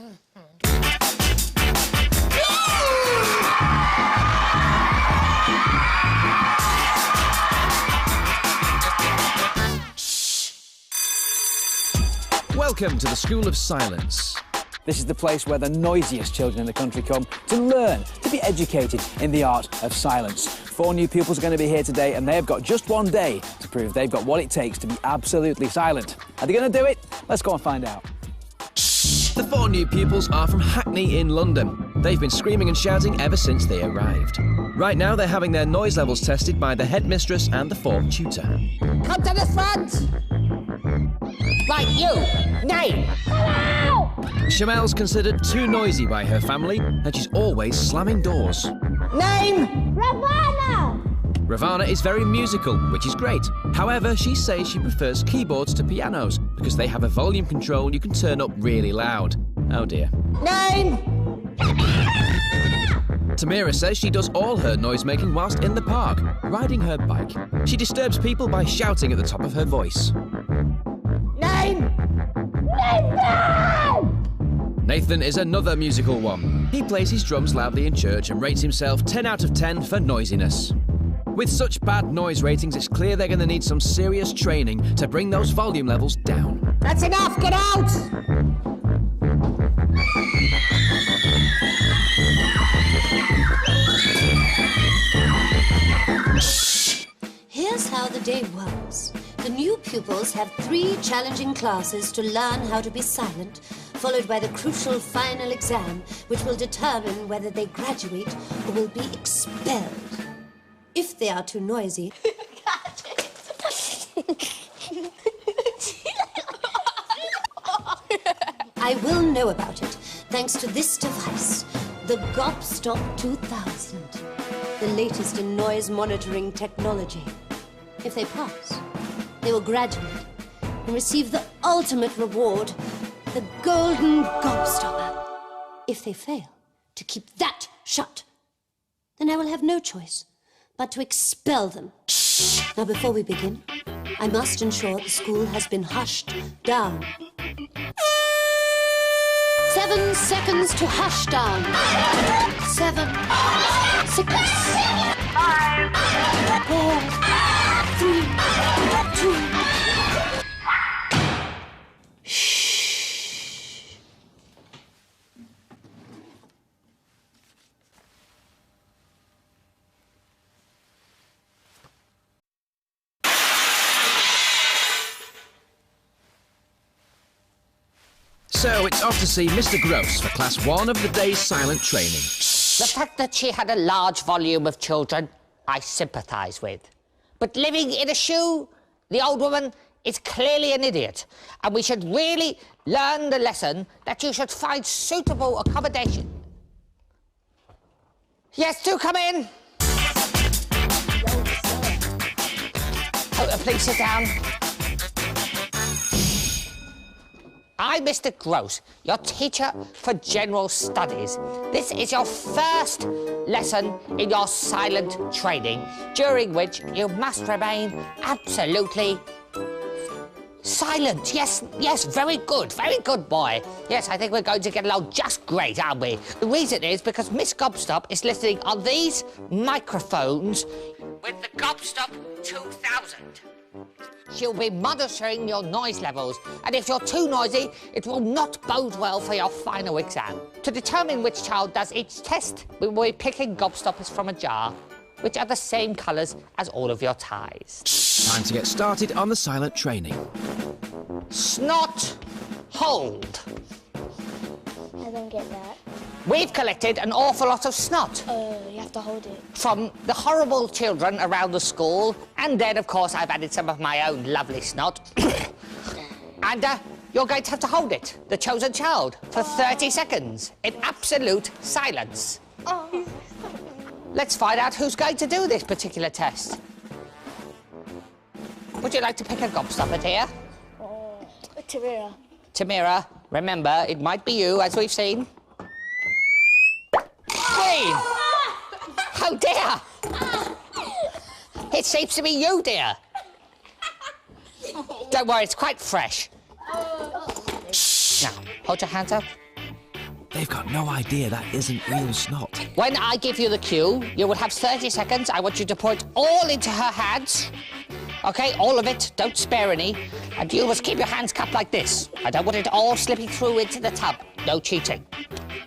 Welcome to the School of Silence. This is the place where the noisiest children in the country come to learn, to be educated in the art of silence. 4 new pupils are going to be here today, and they've got just one day to prove they've got what it takes to be absolutely silent. Are they going to do it? Let's go and find out. The 4 new pupils are from Hackney in London. They've been screaming and shouting ever since they arrived. Right now, they're having their noise levels tested by the headmistress and the form tutor. Come to the front! Right, you! Name! Hello! Shamel's considered too noisy by her family, and she's always slamming doors. Name! Ravana! Ravana is very musical, which is great. However, she says she prefers keyboards to pianos because they have a volume control you can turn up really loud. Oh dear. Name! Tamira says she does all her noise-making whilst in the park, riding her bike. She disturbs people by shouting at the top of her voice. Name! Nathan! Nathan is another musical one. He plays his drums loudly in church and rates himself 10 out of 10 for noisiness. With such bad noise ratings, it's clear they're going to need some serious training to bring those volume levels down. That's enough! Get out! Here's how the day works. The new pupils have 3 challenging classes to learn how to be silent, followed by the crucial final exam, which will determine whether they graduate or will be expelled. If they are too noisy, I will know about it thanks to this device, the Gobstop 2000, the latest in noise monitoring technology. If they pass, they will graduate and receive the ultimate reward, the Golden Gobstopper. If they fail to keep that shut, then I will have no choice but to expel them. Now, before we begin, I must ensure the school has been hushed down. 7 seconds to hush down. 7, 6, 5, 4, 3, 2. So it's off to see Mr. Gross for Class 1 of the day's silent training. The fact that she had a large volume of children, I sympathise with. But living in a shoe, the old woman is clearly an idiot. And we should really learn the lesson that you should find suitable accommodation. Yes, do come in. Oh, please sit down. I'm Mr. Gross, your teacher for general studies. This is your first lesson in your silent training, during which you must remain absolutely silent. Yes, very good boy. Yes, I think we're going to get along just great, aren't we? The reason is because Miss Gobstop is listening on these microphones with the Gobstop 2000. She'll be monitoring your noise levels, and if you're too noisy, it will not bode well for your final exam. To determine which child does each test, we will be picking gobstoppers from a jar, which are the same colours as all of your ties. Time to get started on the silent training. Snot, hold. I don't get that. We've collected an awful lot of snot. You have to hold it. From the horrible children around the school, and then, of course, I've added some of my own lovely snot. And you're going to have to hold it, the chosen child, for 30 seconds in absolute silence. Oh. Let's find out who's going to do this particular test. Would you like to pick a gobstopper, dear? Tamira. Tamira, remember, it might be you, as we've seen. Green! Oh, dear! It seems to be you, dear. Don't worry, it's quite fresh. Now, hold your hands up. They've got no idea that isn't real snot. When I give you the cue, you will have 30 seconds. I want you to pour it all into her hands. OK, all of it. Don't spare any. And you must keep your hands cupped like this. I don't want it all slipping through into the tub. No cheating.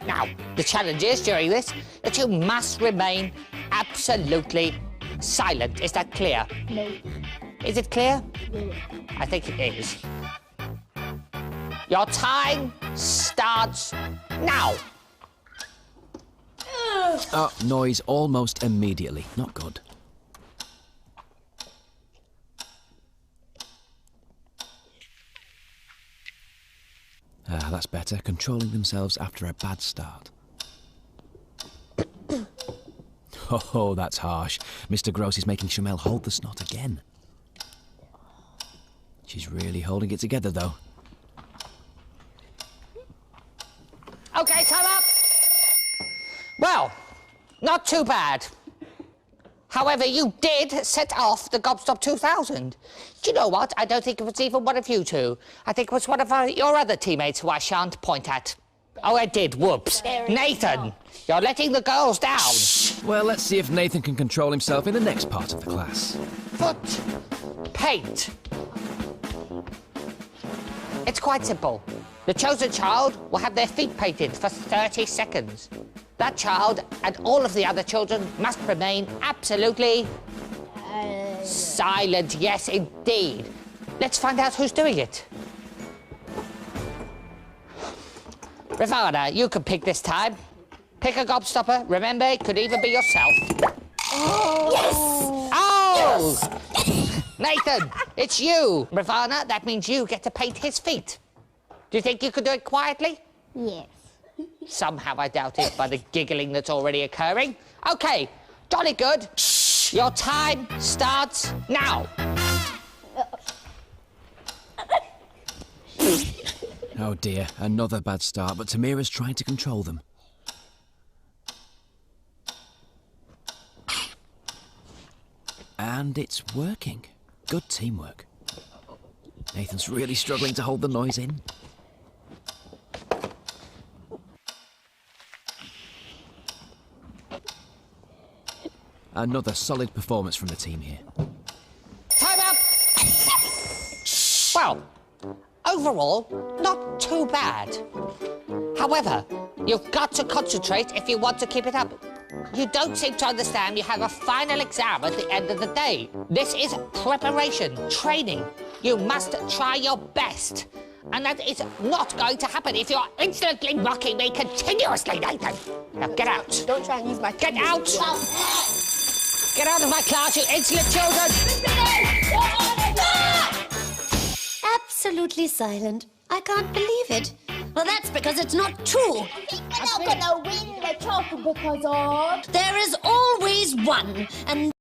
Now, the challenge is, during this, that you must remain absolutely silent. Is that clear? No. Is it clear? No. I think it is. Your time starts now. Oh, noise almost immediately. Not good. Ah, that's better. Controlling themselves after a bad start. Oh, that's harsh. Mr. Gross is making Chamel hold the snot again. She's really holding it together, though. OK, time up. Well, not too bad. However, you did set off the Gobstop 2000. Do you know what? I don't think it was even one of you two. I think it was one of your other teammates who I shan't point at. Oh, I did. Whoops. Nathan, you're letting the girls down. Well, let's see if Nathan can control himself in the next part of the class. Foot paint. It's quite simple. The chosen child will have their feet painted for 30 seconds. That child and all of the other children must remain absolutely silent. Yes, indeed. Let's find out who's doing it. Ravana, you can pick this time. Pick a gobstopper. Remember, it could even be yourself. Oh! Yes! Oh! Yes! Nathan, it's you. Ravana, that means you get to paint his feet. Do you think you could do it quietly? Yes. Somehow I doubt it by the giggling that's already occurring. OK, jolly good. Your time starts now. Oh dear, another bad start, but Tamira's trying to control them. And it's working. Good teamwork. Nathan's really struggling to hold the noise in. Another solid performance from the team here. Time up! Well, overall, not too bad. However, you've got to concentrate if you want to keep it up. You don't seem to understand you have a final exam at the end of the day. This is preparation, training. You must try your best. And that is not going to happen if you're insolently mocking me continuously, Nathan. Now get out. Don't try and use my... Get out! Get out of my class, you insolent children! Absolutely silent. I can't believe it. Well, that's because it's not true. We're not gonna win the trophy because of... There is always one, and...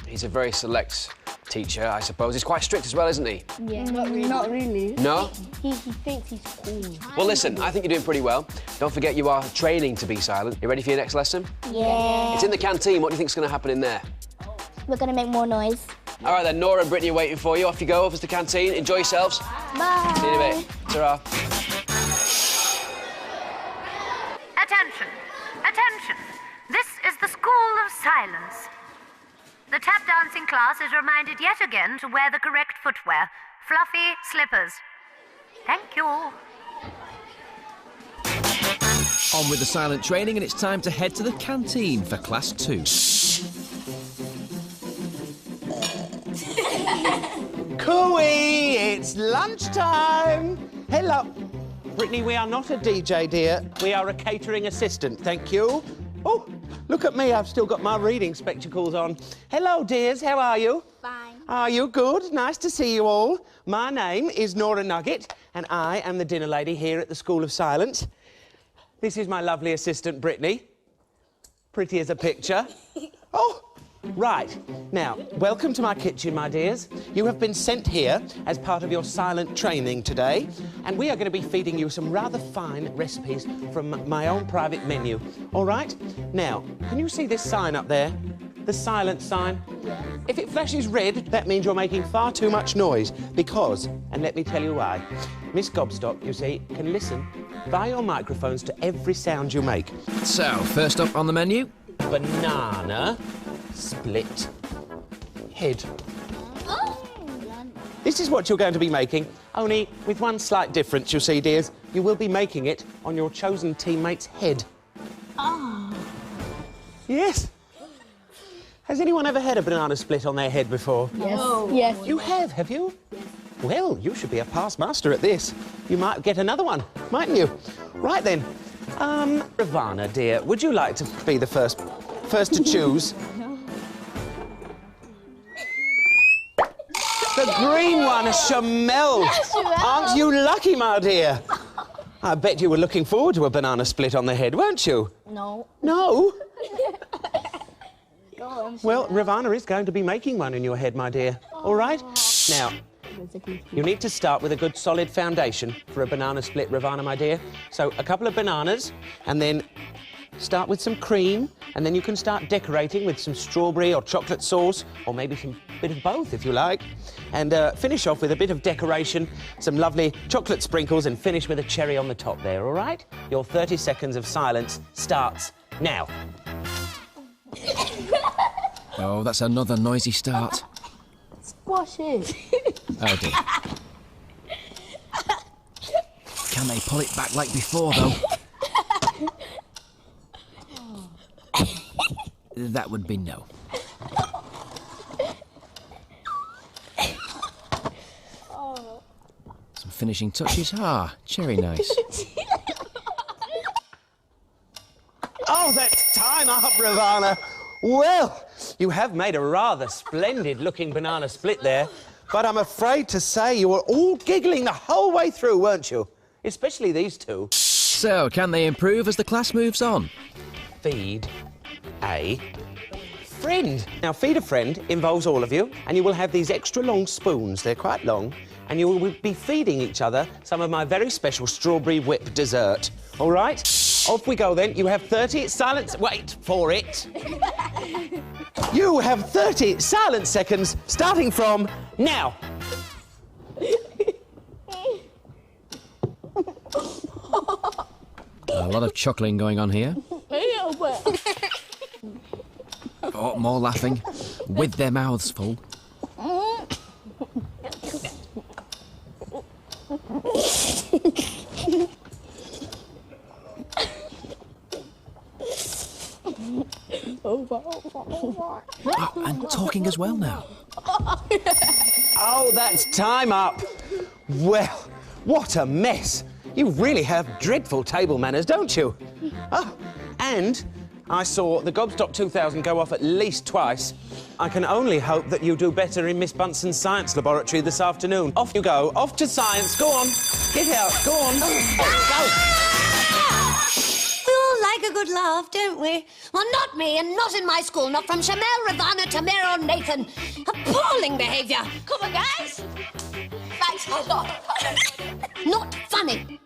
He's a very select teacher, I suppose. He's quite strict as well, isn't he? Yeah, not really. Not really. No? He thinks he's cool. Well, listen, I think you're doing pretty well. Don't forget you are training to be silent. You ready for your next lesson? Yeah. It's in the canteen. What do you think's going to happen in there? We're gonna make more noise. All right, then. Nora and Brittany are waiting for you. Off you go. Off to the canteen. Enjoy yourselves. Bye. See you in a bit. Ta-ra. Attention! Attention! This is the School of Silence. The tap dancing class is reminded yet again to wear the correct footwear. Fluffy slippers. Thank you. On with the silent training, and it's time to head to the canteen for Class 2. Cooey, it's lunchtime. Hello. Brittany, we are not a DJ, dear. We are a catering assistant, thank you. Oh, look at me, I've still got my reading spectacles on. Hello, dears, how are you? Fine. Are you good? Nice to see you all. My name is Nora Nugget, and I am the dinner lady here at the School of Silence. This is my lovely assistant, Brittany. Pretty as a picture. Oh, right. Now, welcome to my kitchen, my dears. You have been sent here as part of your silent training today, and we are going to be feeding you some rather fine recipes from my own private menu. All right? Now, can you see this sign up there? the silence sign? If it flashes red, that means you're making far too much noise because, and let me tell you why, Miss Gobstop, you see, can listen by your microphones to every sound you make. So, first up on the menu. Banana split head. This is what you're going to be making, only with one slight difference, you see, dears. You will be making it on your chosen teammate's head. Yes. Has anyone ever had a banana split on their head before? Yes. Yes. You have you? Yes. Well, you should be a past master at this. You might get another one, mightn't you? Right then. Ravana, dear, would you like to be the first to choose? The green one, Shamel. Aren't you lucky, my dear? I bet you were looking forward to a banana split on the head, weren't you? No. No? Well, Ravana is going to be making one in your head, my dear. All right? Now, you need to start with a good solid foundation for a banana split, Ravana, my dear. So, a couple of bananas, and then start with some cream, and then you can start decorating with some strawberry or chocolate sauce, or maybe some bit of both, if you like. And finish off with a bit of decoration, some lovely chocolate sprinkles, and finish with a cherry on the top there, all right? Your 30 seconds of silence starts now. Oh, that's another noisy start. Squash it. Oh, dear. Can they pull it back like before, though? That would be no. Some finishing touches. Ah, cherry nice. Oh, that's time up, Ravana. Well, you have made a rather splendid-looking banana split there, but I'm afraid to say you were all giggling the whole way through, weren't you? Especially these two. So, can they improve as the class moves on? Feed a friend. Now, feed a friend involves all of you, and you will have these extra long spoons. They're quite long, and you will be feeding each other some of my very special strawberry whip dessert. All right? Off we go, then. You have 30 silence... Wait for it. You have 30 silence seconds, starting from now. A lot of chuckling going on here. Oh, more laughing, with their mouths full. Oh, and talking as well now. Oh, that's time up. Well, what a mess. You really have dreadful table manners, don't you? Oh, and I saw the Gobstop 2000 go off at least twice. I can only hope that you do better in Miss Bunson's science laboratory this afternoon. Off you go. Off to science. Go on. Get out. Go on. Go. We all like a good laugh, don't we? Well, not me, and not in my school. Not from Shamel, Ravana, Tamara, or Nathan. Appalling behaviour. Come on, guys. Thanks a lot. Not funny.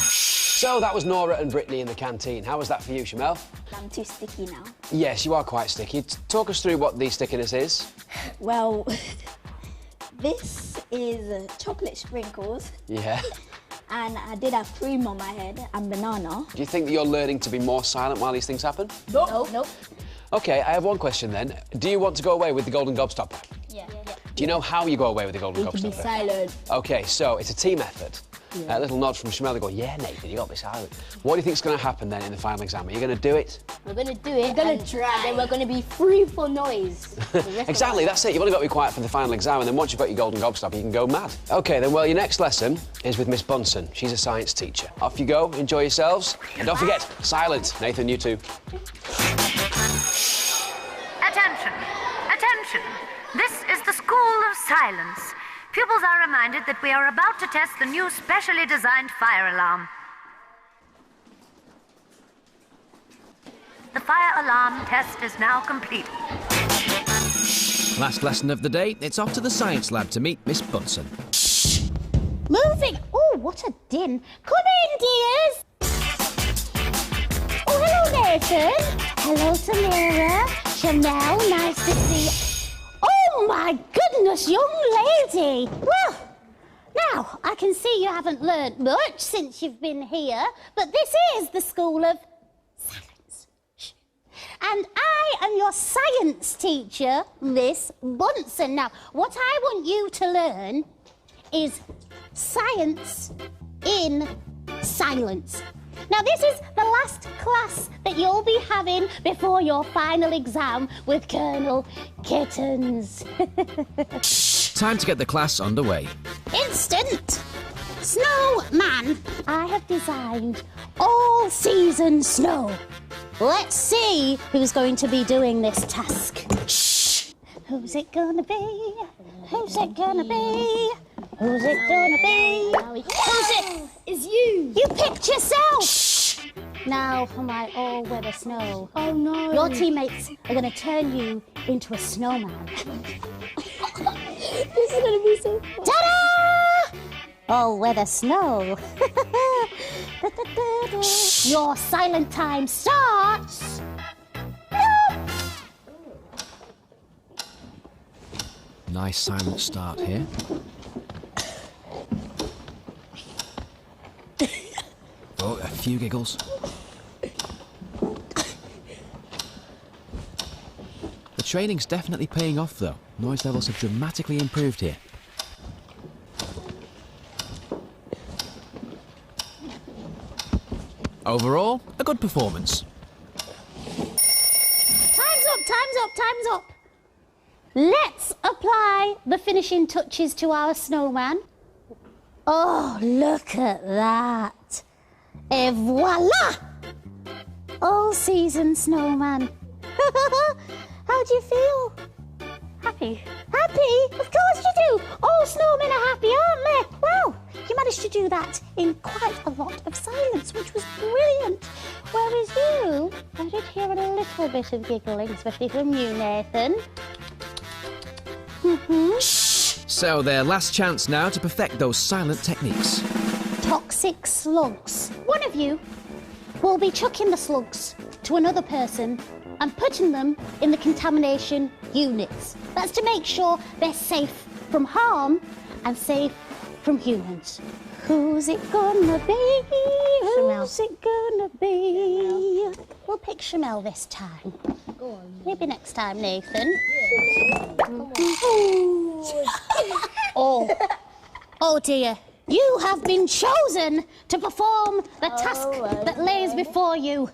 So that was Nora and Brittany in the canteen. How was that for you, Shamel? I'm too sticky now. Yes, you are quite sticky. Talk us through what the stickiness is. Well, this is chocolate sprinkles. Yeah. And I did have cream on my head and banana. Do you think that you're learning to be more silent while these things happen? Nope. Nope. OK, I have one question then. Do you want to go away with the Golden Gobstopper? Yeah. Do you know how you go away with the Golden You can be Gobstopper? silent. OK, so it's a team effort. A little nod from Shamel. They go, yeah, Nathan, you got this silent. What do you think's going to happen then in the final exam? Are you going to do it? We're going to do it. We're going to try. And then we're going to be free for noise. Exactly, that's it. You've only got to be quiet for the final exam, and then once you've got your Golden Gobstopper, you can go mad. OK, then, well, your next lesson is with Miss Bunson. She's a science teacher. Off you go, enjoy yourselves. And don't forget, silent. Nathan, you too. Attention! Attention! This is the School of Silence. Pupils are reminded that we are about to test the new specially designed fire alarm. The fire alarm test is now complete. Last lesson of the day, it's off to the science lab to meet Miss Bunson. Moving. Oh, what a din. Come in, dears. Oh, hello, Nathan. Hello, Samira. Chanel, nice to see you. Oh, my goodness, young lady. Well, now, I can see you haven't learnt much since you've been here, but this is the School of Silence. Shh. And I am your science teacher, Miss Bunsen. Now, what I want you to learn is science in silence. Now, this is the last class that you'll be having before your final exam with Colonel Kittens. Time to get the class underway. Instant! Snowman! I have designed all-season snow. Let's see who's going to be doing this task. Shh! Who's it gonna be? Who's it gonna be? Who's it gonna be? Who's it? It's you! You picked yourself! Shh! Now for my all-weather snow. Oh no! Your teammates are gonna turn you into a snowman. This is gonna be so fun. Ta-da! All-weather snow. Your silent time starts. Nice silent start here. Oh, a few giggles. The training's definitely paying off, though. Noise levels have dramatically improved here. Overall, a good performance. Time's up, time's up, time's up. Let's apply the finishing touches to our snowman. Oh, look at that. Et voila! All-season snowman. How do you feel? Happy. Happy? Of course you do. All snowmen are happy, aren't they? Well, you managed to do that in quite a lot of silence, which was brilliant. Whereas you, I did hear a little bit of giggling, especially from you, Nathan. So their last chance now to perfect those silent techniques. Toxic slugs. One of you will be chucking the slugs to another person and putting them in the contamination units. That's to make sure they're safe from harm and safe from humans. Who's it gonna be? Who's it gonna be? We'll pick Shamel this time. Go on. Maybe next time, Nathan. Oh dear. You have been chosen to perform the task that lays before you.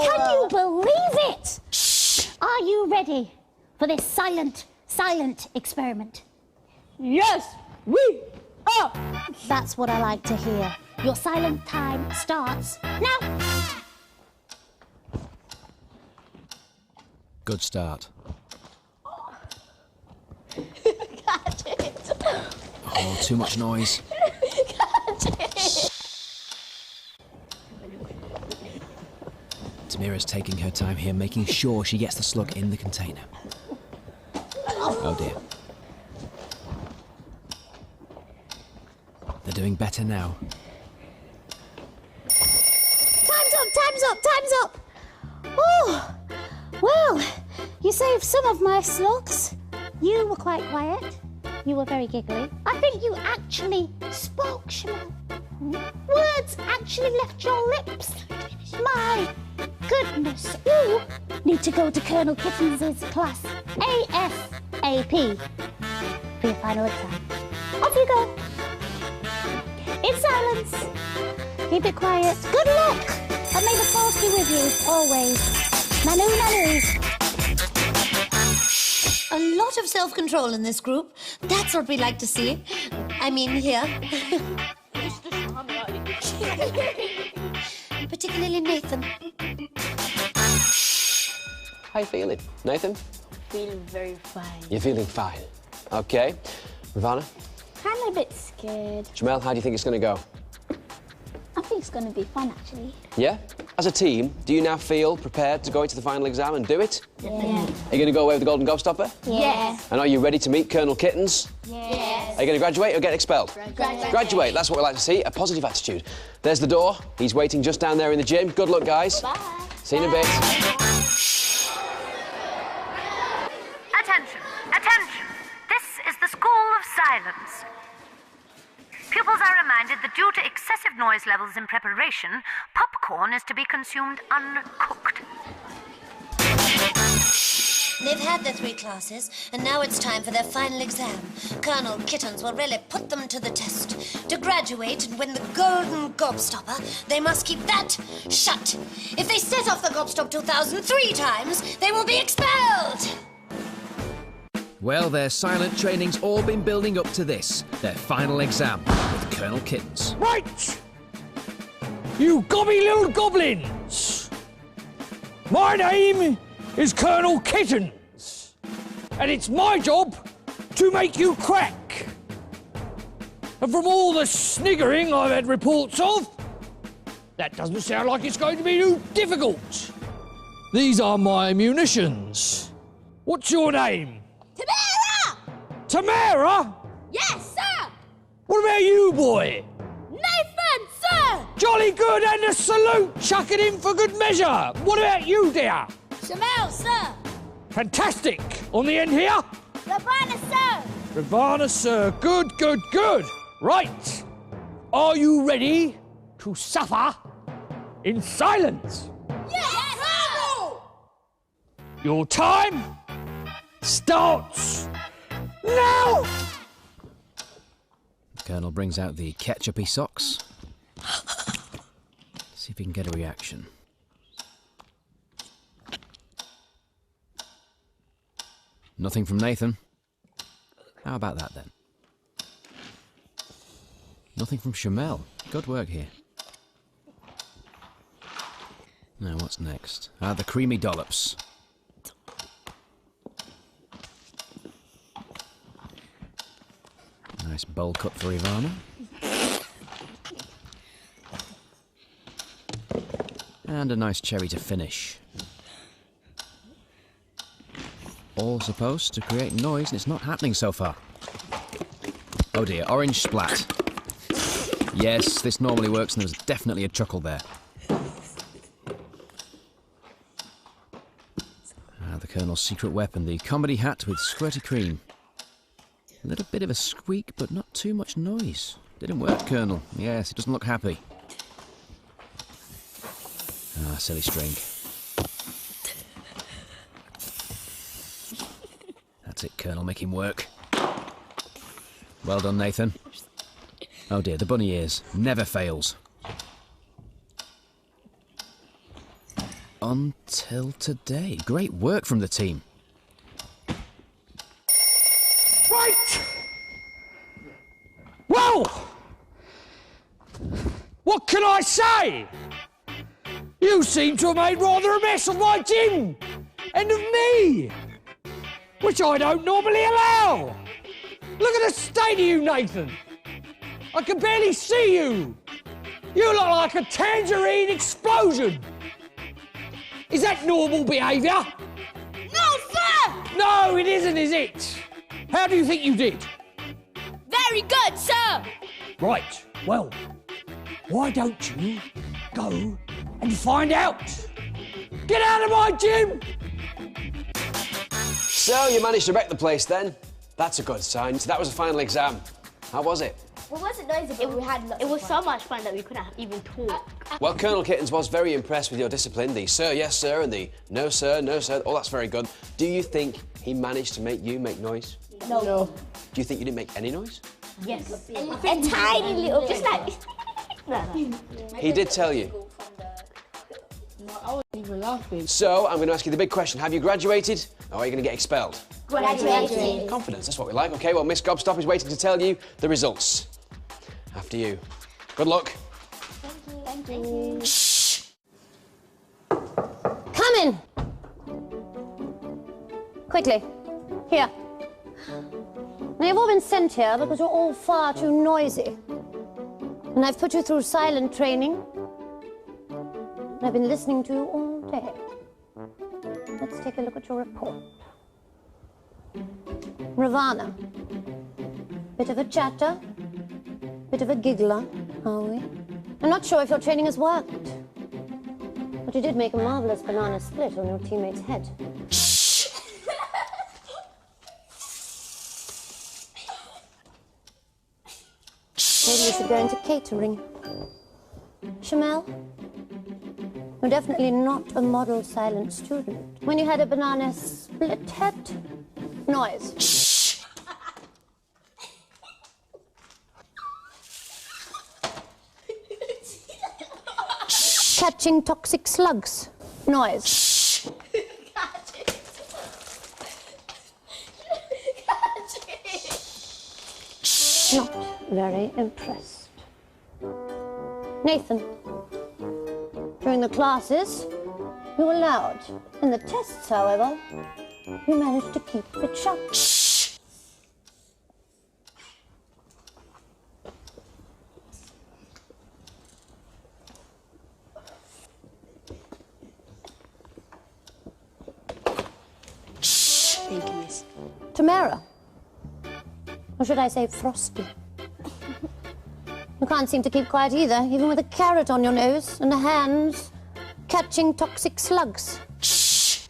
Can you believe it? Shh. Are you ready for this silent experiment? Yes, we are! That's what I like to hear. Your silent time starts now. Good start. Catch it! Oh, too much noise. Catch it! Tamira's taking her time here, making sure she gets the slug in the container. Oh dear. They're doing better now. Time's up, time's up, time's up. Oh, well, you saved some of my slugs. You were quite quiet. You were very giggly. I think you actually spoke, Shamel. Words actually left your lips. My goodness. You need to go to Colonel Kittens' class ASAP for your final exam. Off you go. In silence. Keep it quiet. Good luck. And may the force be with you, always. Nanu, nanu. A lot of self-control in this group. That's what we like to see. I mean, here. Particularly Nathan. How you feeling, Nathan? Feeling very fine. You're feeling fine. Okay. Ravana? I'm a bit scared. Jamel, how do you think it's going to go? I think it's going to be fun, actually. Yeah? As a team, do you now feel prepared to go into the final exam and do it? Yeah. Are you going to go away with the Golden Gobstopper? Yes. And are you ready to meet Colonel Kittens? Yes. Are you going to graduate or get expelled? Graduate, that's what we like to see, a positive attitude. There's the door. He's waiting just down there in the gym. Good luck, guys. Bye. See you in a bit. silence. Pupils are reminded that due to excessive noise levels in preparation, popcorn is to be consumed uncooked. They've had their 3 classes, and now it's time for their final exam. Colonel Kittens will really put them to the test. To graduate and win the Golden Gobstopper, they must keep that shut. If they set off the Gobstop 2000 3 times, they will be expelled! Well, their silent training's all been building up to this, their final exam with Colonel Kittens. Right! You gobby little goblins! My name is Colonel Kittens, and it's my job to make you crack. And from all the sniggering I've had reports of, that doesn't sound like it's going to be too difficult. These are my munitions. What's your name? Tamara! Tamara? Yes, sir! What about you, boy? Nathan, sir! Jolly good, and a salute! Chuck it in for good measure! What about you, dear? Shamel, sir! Fantastic! On the end here? Ravana, sir! Ravana, sir. Good, good, good. Right. Are you ready to suffer in silence? Yes, sir! Your time starts now! The Colonel brings out the ketchupy socks. See if he can get a reaction. Nothing from Nathan. How about that then? Nothing from Shamel. Good work here. Now what's next? The creamy dollops. Nice bowl cut for Ivana. And a nice cherry to finish. All supposed to create noise, and it's not happening so far. Oh dear, orange splat. Yes, this normally works, and there was definitely a chuckle there. The Colonel's secret weapon, the comedy hat with squirty cream. A little bit of a squeak, but not too much noise. Didn't work, Colonel. Yes, he doesn't look happy. Silly string. That's it, Colonel, make him work. Well done, Nathan. Oh dear, the bunny ears. Never fails. Until today. Great work from the team. Right! Well! What can I say? You seem to have made rather a mess of my gym and of me, which I don't normally allow. Look at the state of you, Nathan. I can barely see you. You look like a tangerine explosion. Is that normal behaviour? No, sir! No, it isn't, is it? How do you think you did? Very good, sir! Right, well, why don't you go and find out? Get out of my gym! So, you managed to wreck the place then? That's a good sign. So that was the final exam. How was it? Well, wasn't noisy, but we had lots. It was so much fun that we couldn't even talk. Well, Colonel Kittens was very impressed with your discipline. The sir, yes sir, and the no sir, all that's very good. Do you think he managed to make you make noise? No. Do you think you didn't make any noise? Yes. A tiny little, just like... He did tell you. No, I wasn't even laughing. So, I'm going to ask you the big question. Have you graduated, or are you going to get expelled? Graduated. Confidence, that's what we like. OK, well, Miss Gobstop is waiting to tell you the results. After you. Good luck. Thank you. Shh! Come in. Quickly. Here. Now, you've all been sent here because you're all far too noisy. And I've put you through silent training. And I've been listening to you all day. Let's take a look at your report. Ravana. Bit of a chatter. Bit of a giggler, are we? I'm not sure if your training has worked. But you did make a marvellous banana split on your teammate's head. Maybe you should go into catering. Shamel? You're definitely not a model silent student. When you had a banana split head, noise. Shh. Catching toxic slugs, noise. Shh. Not very impressed. Nathan, during the classes, you were loud. In the tests, however, you managed to keep it shut. Shh. Thank you, miss. Tamara. Or should I say Frosty? You can't seem to keep quiet either, even with a carrot on your nose and hands catching toxic slugs. Shh.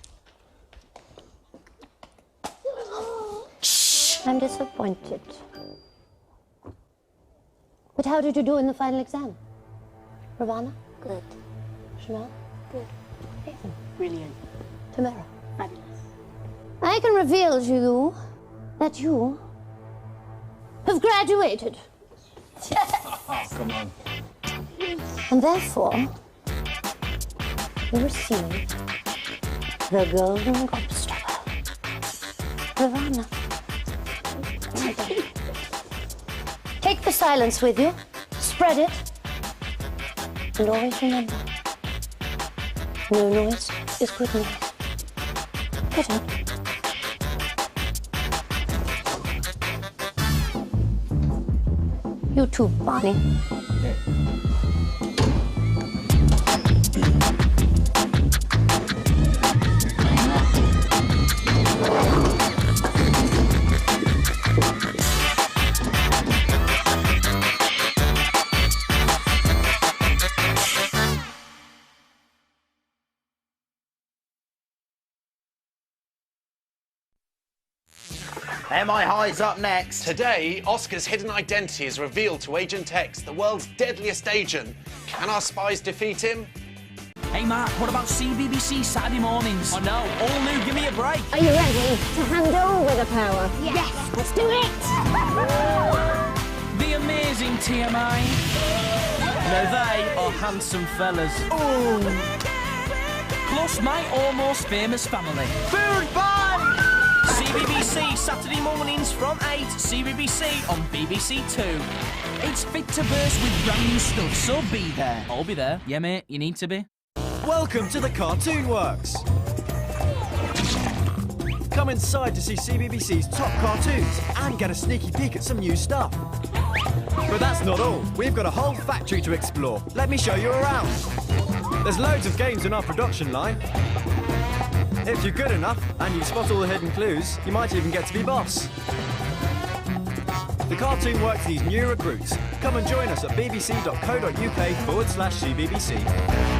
Shh. I'm disappointed. But how did you do in the final exam? Ravana? Good. Shamel? Good. Nathan? Brilliant. Tamara? Fabulous. I can reveal to you that you have graduated. Oh, come on. And therefore, you receive the Golden Gobstopper. Ravana. Well done. Take the silence with you, spread it, and always remember, no noise is good noise. Get up. You too, Barney. MI High's up next. Today, Oscar's hidden identity is revealed to Agent X, the world's deadliest agent. Can our spies defeat him? Hey Mark, what about CBBC Saturday mornings? Oh no, all new, give me a break. Are you ready to hand over the power? Yes, let's do it! The amazing TMI. Now they are handsome fellas. Ooh. Plus my almost famous family. Food Band! CBBC Saturday mornings from 8, CBBC on BBC Two. It's fit to burst with brand new stuff, so be there. I'll be there. Yeah, mate, you need to be. Welcome to the Cartoon Works. Come inside to see CBBC's top cartoons and get a sneaky peek at some new stuff. But that's not all. We've got a whole factory to explore. Let me show you around. There's loads of games in our production line. If you're good enough and you spot all the hidden clues, you might even get to be boss. The Cartoon Works needs new recruits. Come and join us at bbc.co.uk/CBBC.